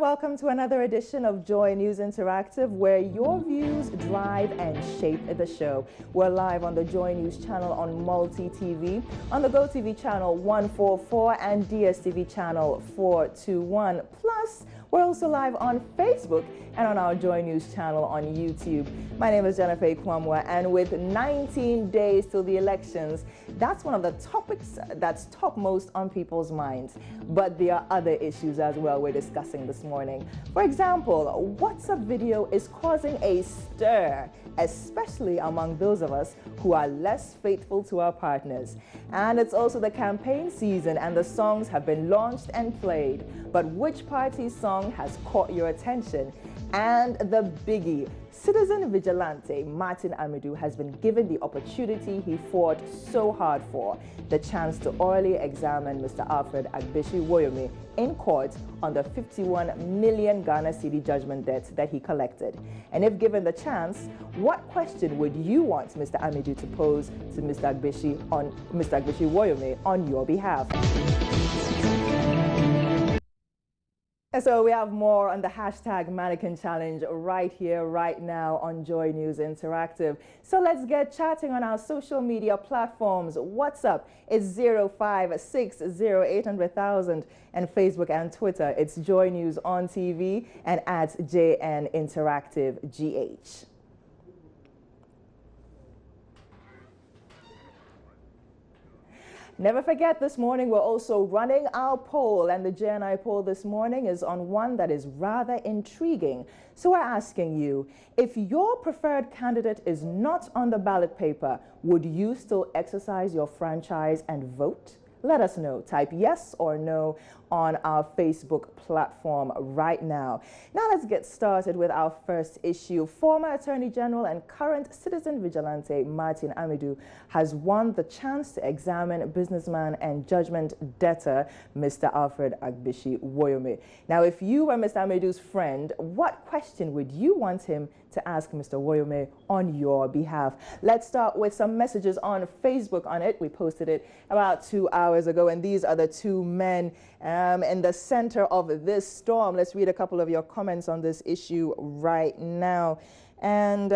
welcome to another edition of Joy News Interactive, where your views drive and shape the show. We're live on the Joy News channel on Multi-TV, on the GoTV channel 144 and DSTV channel 421. Plus, we're also live on Facebook and on our Joy News channel on YouTube. My name is Jennifer Kwamwa, and with 19 days till the elections, that's one of the topics that's topmost on people's minds. But there are other issues as well we're discussing this morning. For example, WhatsApp video is causing a stir, especially among those of us who are less faithful to our partners. And it's also the campaign season, and the songs have been launched and played. But which party's song has caught your attention? And the biggie, citizen vigilante Martin Amadou has been given the opportunity he fought so hard for, the chance to orally examine Mr. Alfred Agbeshi Woyome in court on the 51 million Ghana cedi judgment debt that he collected. And if given the chance, what question would you want Mr. Amadou to pose to Mr. Agbeshi Woyome on your behalf? And so we have more on the hashtag Mannequin Challenge right here, right now on Joy News Interactive. So let's get chatting on our social media platforms. WhatsApp is 0560800,000, and Facebook and Twitter, it's Joy News on TV and at JN Interactive GH. Never forget, this morning we're also running our poll, and the JNI poll this morning is on one that is rather intriguing. So we're asking you, if your preferred candidate is not on the ballot paper, would you still exercise your franchise and vote? Let us know. Type yes or no on our Facebook platform right now. Now let's get started with our first issue. Former Attorney General and current citizen vigilante Martin Amadou has won the chance to examine businessman and judgment debtor Mr. Alfred Agbeshi Woyome. Now, if you were Mr. Amadou's friend, what question would you want him to ask Mr. Woyome on your behalf? Let's start with some messages on Facebook on it. We posted it about 2 hours ago, and these are the two men in the center of this storm. Let's read a couple of your comments on this issue right now. And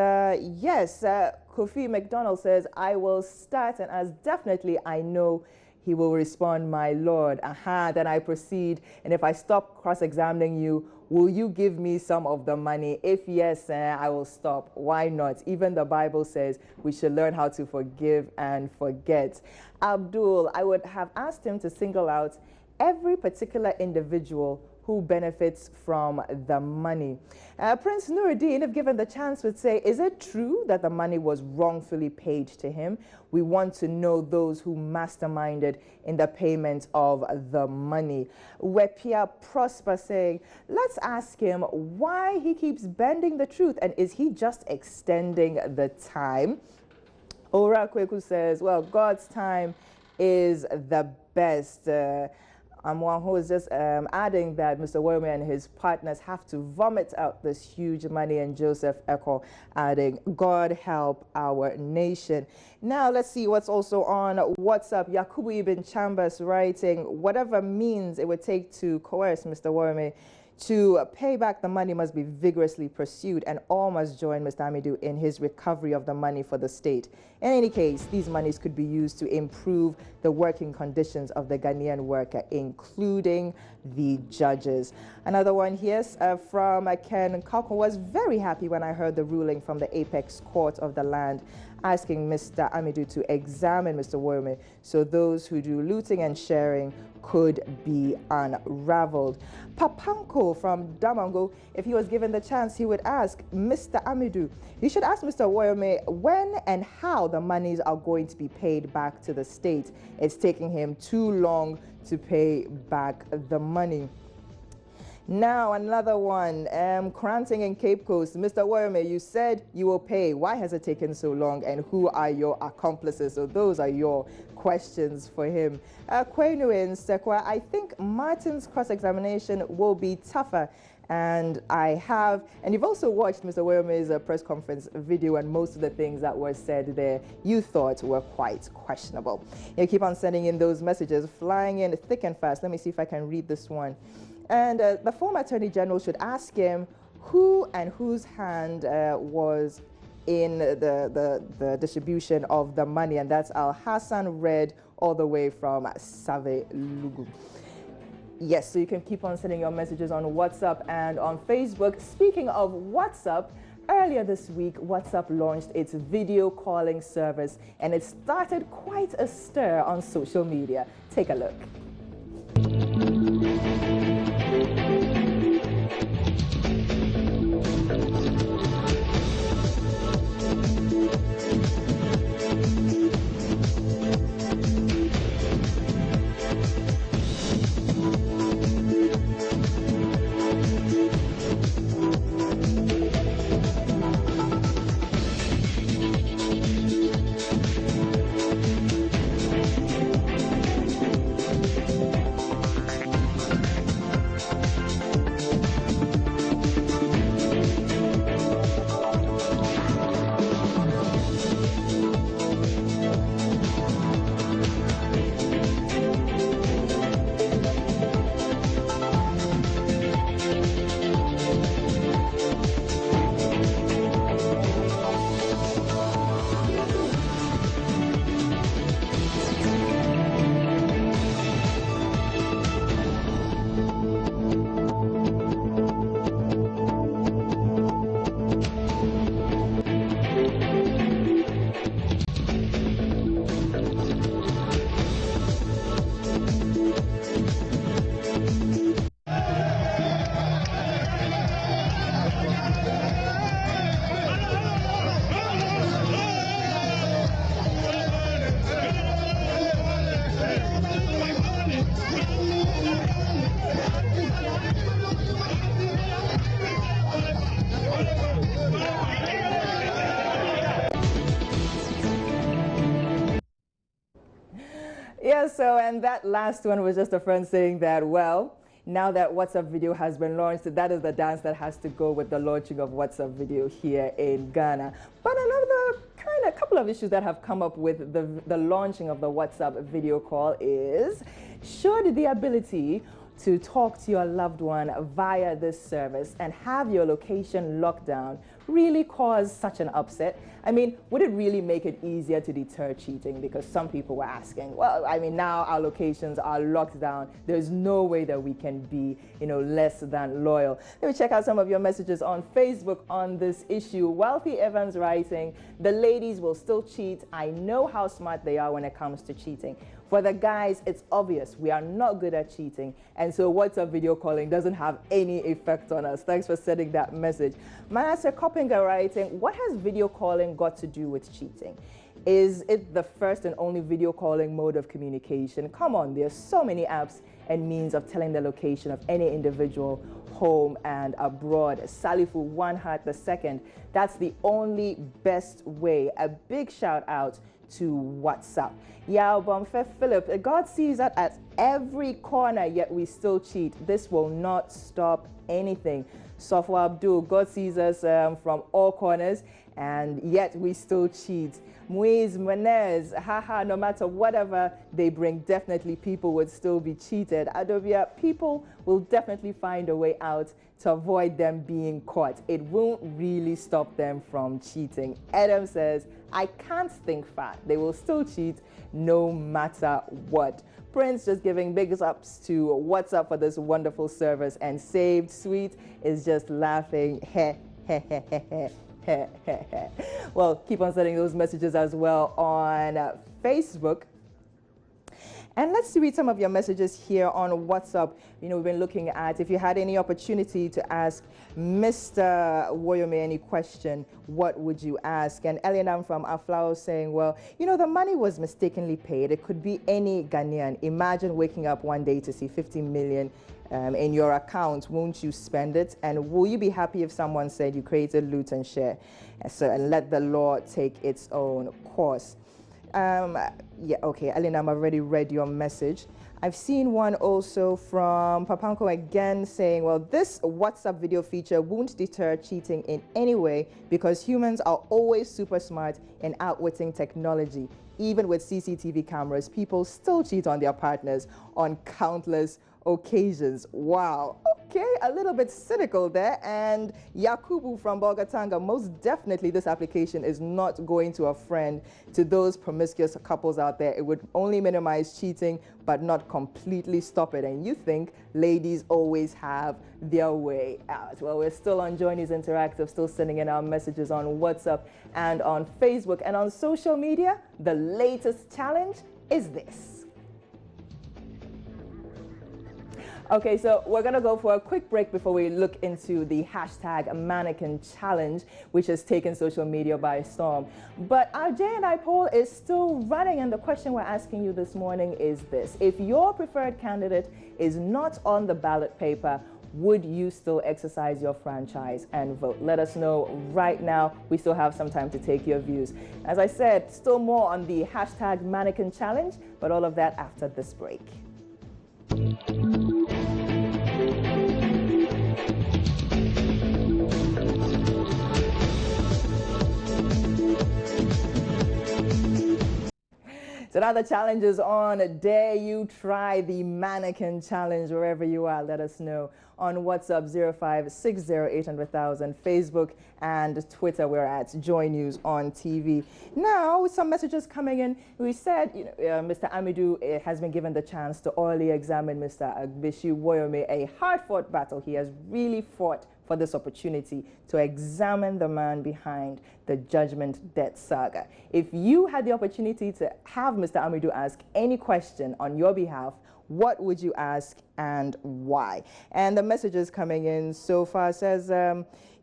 yes, Kofi McDonald says, I will start, and as definitely I know he will respond, my lord. Then I proceed, and if I stop cross-examining you, will you give me some of the money? If yes, I will stop. Why not? Even the Bible says we should learn how to forgive and forget. Abdul, I would have asked him to single out every particular individual who benefits from the money. Prince Nuruddin, if given the chance, would say, is it true that the money was wrongfully paid to him? We want to know those who masterminded in the payment of the money. Wepia Prosper saying, let's ask him why he keeps bending the truth, and is he just extending the time? Ora Kweku says, well, God's time is the best. One who is just adding that Mr. Woyome and his partners have to vomit out this huge money, and Joseph Echo adding, God help our nation. Now let's see what's also on WhatsApp. Yakubu Ibn Chambers writing, whatever means it would take to coerce Mr. Woyome to pay back the money must be vigorously pursued, and all must join Mr. Amadou in his recovery of the money for the state. In any case, these monies could be used to improve the working conditions of the Ghanaian worker, including the judges. Another one here from Ken Kalko, was very happy when I heard the ruling from the Apex Court of the land asking Mr. Amadou to examine Mr. Woyome so those who do looting and sharing could be unraveled. Papanko from Damango, if he was given the chance, he would ask Mr. Amadou, you should ask Mr. Woyome when and how the monies are going to be paid back to the state. It's taking him too long to pay back the money. Now another one, Cranting in Cape Coast. Mr. Woyome, you said you will pay. Why has it taken so long, and who are your accomplices? So those are your questions for him. Kwenu in Sekwa, I think Martin's cross-examination will be tougher. And you've also watched Mr. Woyome's press conference video, and most of the things that were said there you thought were quite questionable. You keep on sending in those messages, flying in thick and fast. Let me see if I can read this one. And the former Attorney General should ask him who and whose hand was in the distribution of the money. And that's Al Hassan Red, all the way from Save Lugu. Yes, so you can keep on sending your messages on WhatsApp and on Facebook. Speaking of WhatsApp, earlier this week, WhatsApp launched its video calling service, and it started quite a stir on social media. Take a look. Yeah, so, and that last one was just a friend saying that, well, now that WhatsApp video has been launched, that is the dance that has to go with the launching of WhatsApp video here in Ghana. But another couple of issues that have come up with the launching of the WhatsApp video call is, should the ability to talk to your loved one via this service and have your location locked down really cause such an upset? I mean, would it really make it easier to deter cheating? Because some people were asking, well, I mean, now our locations are locked down. There's no way that we can be, less than loyal. Let me check out some of your messages on Facebook on this issue. Wealthy Evans writing, the ladies will still cheat. I know how smart they are when it comes to cheating. For the guys, it's obvious we are not good at cheating, and so WhatsApp video calling doesn't have any effect on us. Thanks for sending that message. Manasseh Koppinger writing, what has video calling got to do with cheating? Is it the first and only video calling mode of communication? Come on, there's so many apps and means of telling the location of any individual home and abroad. Salifu One Heart II, that's the only best way. A big shout out to WhatsApp. Yao Bomfe Philip, God sees that at every corner, yet we still cheat. This will not stop anything. Sofwa Abdul, God sees us from all corners, and yet we still cheat. Muiz Menez, haha, no matter whatever they bring, definitely people would still be cheated. Adobia, people will definitely find a way out to avoid them being caught. It won't really stop them from cheating. Adam says, I can't think fat. They will still cheat no matter what. Prince just giving big ups to WhatsApp for this wonderful service, and Saved Sweet is just laughing. Heh, heh, heh, heh, heh. Well, keep on sending those messages as well on Facebook. And let's read some of your messages here on WhatsApp. We've been looking at if you had any opportunity to ask Mr. Woyome any question, what would you ask? And Elianam from Aflao saying, well, the money was mistakenly paid. It could be any Ghanaian. Imagine waking up one day to see 50 million in your account. Won't you spend it? And will you be happy if someone said you created loot and share? And let the law take its own course. Yeah, okay, Alina, I've already read your message. I've seen one also from Papanko again saying, well, this WhatsApp video feature won't deter cheating in any way because humans are always super smart in outwitting technology. Even with CCTV cameras, people still cheat on their partners on countless occasions. Wow. Okay, a little bit cynical there. And Yakubu from Bogatanga, most definitely this application is not going to a friend to those promiscuous couples out there. It would only minimize cheating, but not completely stop it. And you think ladies always have their way out. Well, we're still on Joy News Interactive, still sending in our messages on WhatsApp and on Facebook and on social media. The latest challenge is this. Okay, so we're going to go for a quick break before we look into the hashtag mannequin challenge, which has taken social media by storm. But our J&I poll is still running, and the question we're asking you this morning is this. If your preferred candidate is not on the ballot paper, would you still exercise your franchise and vote? Let us know right now. We still have some time to take your views. As I said, still more on the hashtag mannequin challenge, but all of that after this break. So now the challenge is on. Dare you try the mannequin challenge wherever you are? Let us know on WhatsApp 0560800000, Facebook and Twitter. We're at Joy News on TV. Now, some messages coming in. We said, Mr. Amadou has been given the chance to orally examine Mr. Agbeshi Woyome, a hard-fought battle. He has really fought for this opportunity to examine the man behind the judgment debt saga. If you had the opportunity to have Mr. Amadou ask any question on your behalf, what would you ask and why? And the messages coming in so far says,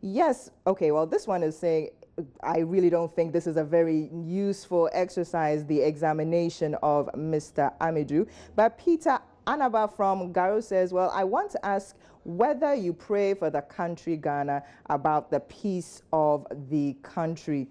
yes, okay, well, this one is saying, I really don't think this is a very useful exercise, the examination of Mr. Amadou. But Peter Anaba from Garo says, well, I want to ask whether you pray for the country Ghana about the peace of the country.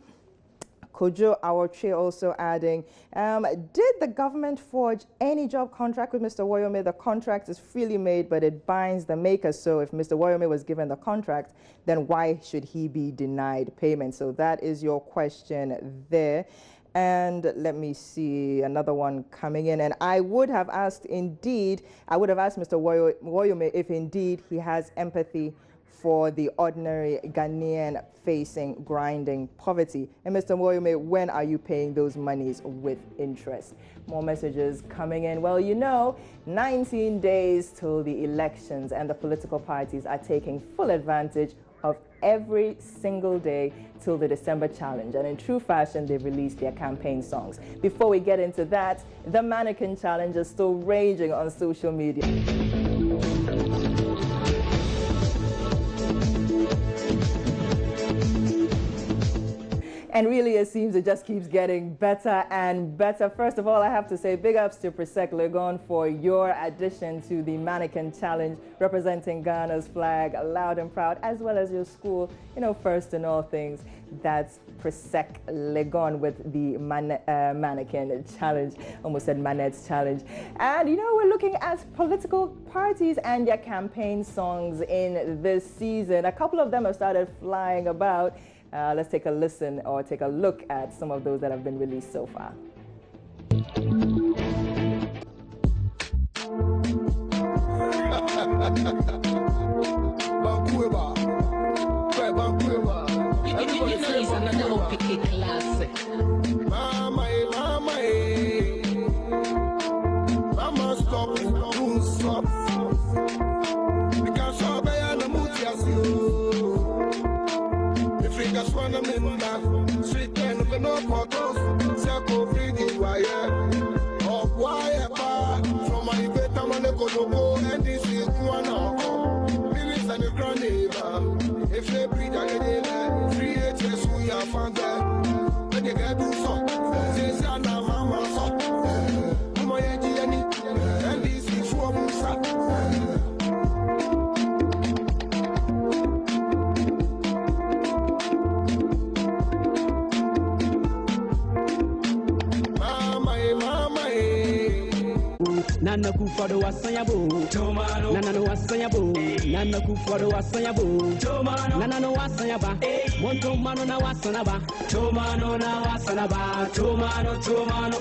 Kojo Awoche also adding, did the government forge any job contract with Mr. Woyome? The contract is freely made, but it binds the maker. So if Mr. Woyome was given the contract, then why should he be denied payment? So that is your question there. And let me see another one coming in. And I would have asked Mr. Woyome if indeed he has empathy for the ordinary Ghanaian facing grinding poverty. And Mr. Woyome, when are you paying those monies with interest? More messages coming in. Well, 19 days till the elections, and the political parties are taking full advantage of every single day till the December challenge. And in true fashion, they've released their campaign songs. Before we get into that, the mannequin challenge is still raging on social media. And really, it seems it just keeps getting better and better. First of all, I have to say big ups to Presec Legon for your addition to the Mannequin Challenge, representing Ghana's flag loud and proud, as well as your school, first in all things. That's Presec Legon with the Mannequin Challenge. Almost said Manette's Challenge. And, we're looking at political parties and their campaign songs in this season. A couple of them have started flying about. Let's take a listen or take a look at some of those that have been released so far. It's another OPK classic. Mama, stop, don't stop. Because I'm Just wanna remember, sweet and open up photos, circle pretty wire. Oh, wire bar from my bed, I'm on the go, and this is one of minutes and the grand neighbor. If they breed again, 3 HS we are found there. And you get do so, since I'm not mama, so my Jenny, and this is what we start. Nana Kufado Wasayabo, Nana no Wasayabo, Nana Kufado Wasayabo, Nana no Wasayaba, Montomano na wasanaba, Tomano na wasanaba, Tomano,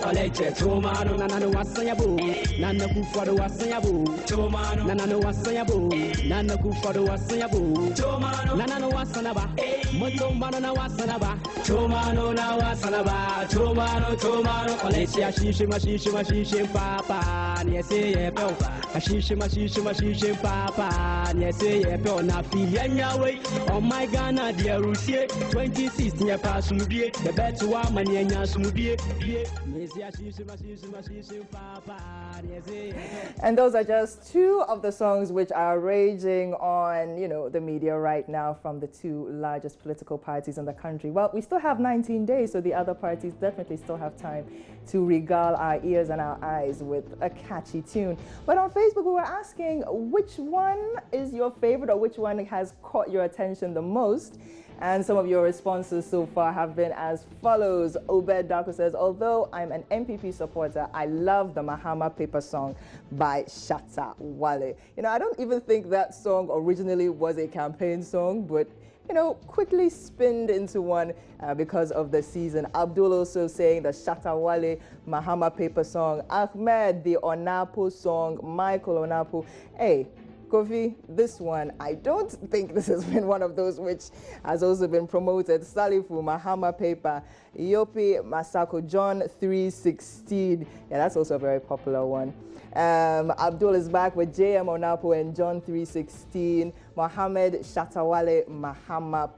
Oleche, Tomano, Nana wasayabu, Nana Kufado wasayabu, Tomano, Nana wasayabu, Nana Kufado wasayabu, Tomano, Nana wasanaba, Montomano na wasanaba, Tomano na wasanaba, Tomano, Oleche, Ashishi, Papa, Niese, Ashishi, Papa, Niese, na Fianya way, oh my Ghana, dear Rusie, 26 near Passumudie, the better one, Mania Sumudie, and those are just two of the songs which are raging on, the media right now from the two largest political parties in the country. Well, we still have 19 days, so the other parties definitely still have time to regale our ears and our eyes with a catchy tune. But on Facebook, we were asking which one is your favorite or which one has caught your attention the most. And some of your responses so far have been as follows. Obed Darko says, although I'm an MPP supporter, I love the Mahama Paper song by Shatta Wale. I don't even think that song originally was a campaign song, but quickly spinned into one because of the season. Abdul also saying the Shatta Wale Mahama Paper song. Ahmed, the Onapo song. Michael Onapo. Hey, Kofi, this one, I don't think this has been one of those which has also been promoted. Salifu, Mahama Paper, Yopi, Masako, John 3:16. Yeah, that's also a very popular one. Abdul is back with JM Onapo and John 3:16. Mohammed Shatawale, Mahama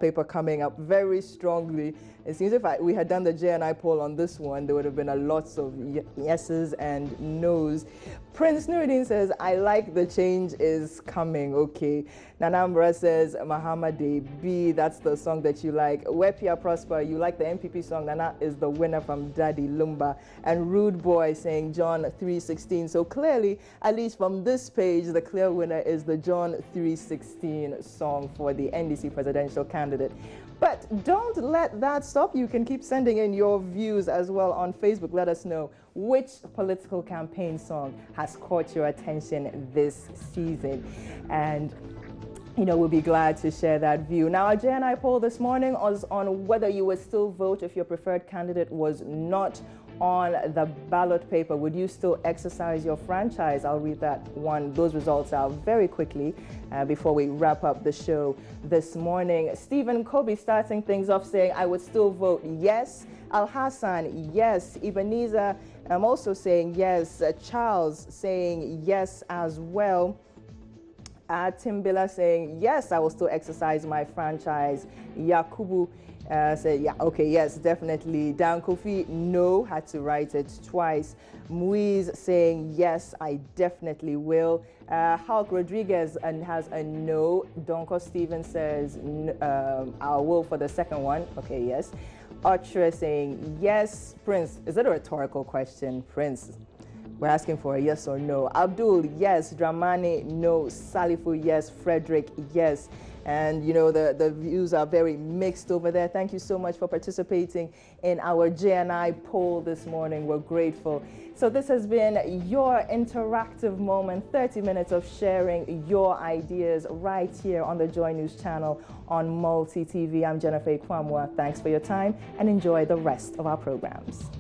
Paper coming up very strongly. It seems if we had done the J&I poll on this one, there would have been a lots of yeses and nos. Prince Nuruddin says, I like the change is coming. Okay. Nanambra says, Mahama Day B, that's the song that you like. Wepia Prosper, you like the MPP song. Nana is the winner from Daddy Lumba. And Rude Boy saying John 3:16. So clearly, at least from this page, the clear winner is the John 3:16 song for the NDC presidential candidate. But don't let that stop. You can keep sending in your views as well on Facebook. Let us know which political campaign song has caught your attention this season. And we'll be glad to share that view. Now, our J&I poll this morning was on whether you would still vote if your preferred candidate was not on the ballot paper. Would you still exercise your franchise? I'll read that one, those results out very quickly before we wrap up the show this morning. Stephen Kobe starting things off saying, I would still vote yes. Al-Hassan, yes. Ebenezer, I'm also saying yes. Charles saying yes as well. Timbila saying, yes, I will still exercise my franchise. Yakubu said, yeah, okay, yes, definitely. Dan Kofi, no, had to write it twice. Muiz saying, yes, I definitely will. Hulk Rodriguez has a no. Donko Steven says, I will for the second one. Okay, yes. Otra saying, yes. Prince, is it a rhetorical question? Prince, we're asking for a yes or no. Abdul, yes. Dramani, no. Salifu, yes. Frederick, yes. And, the views are very mixed over there. Thank you so much for participating in our J&I poll this morning. We're grateful. So this has been your interactive moment, 30 minutes of sharing your ideas right here on the Joy News channel on Multi TV. I'm Jennifer Kwamwa. Thanks for your time and enjoy the rest of our programs.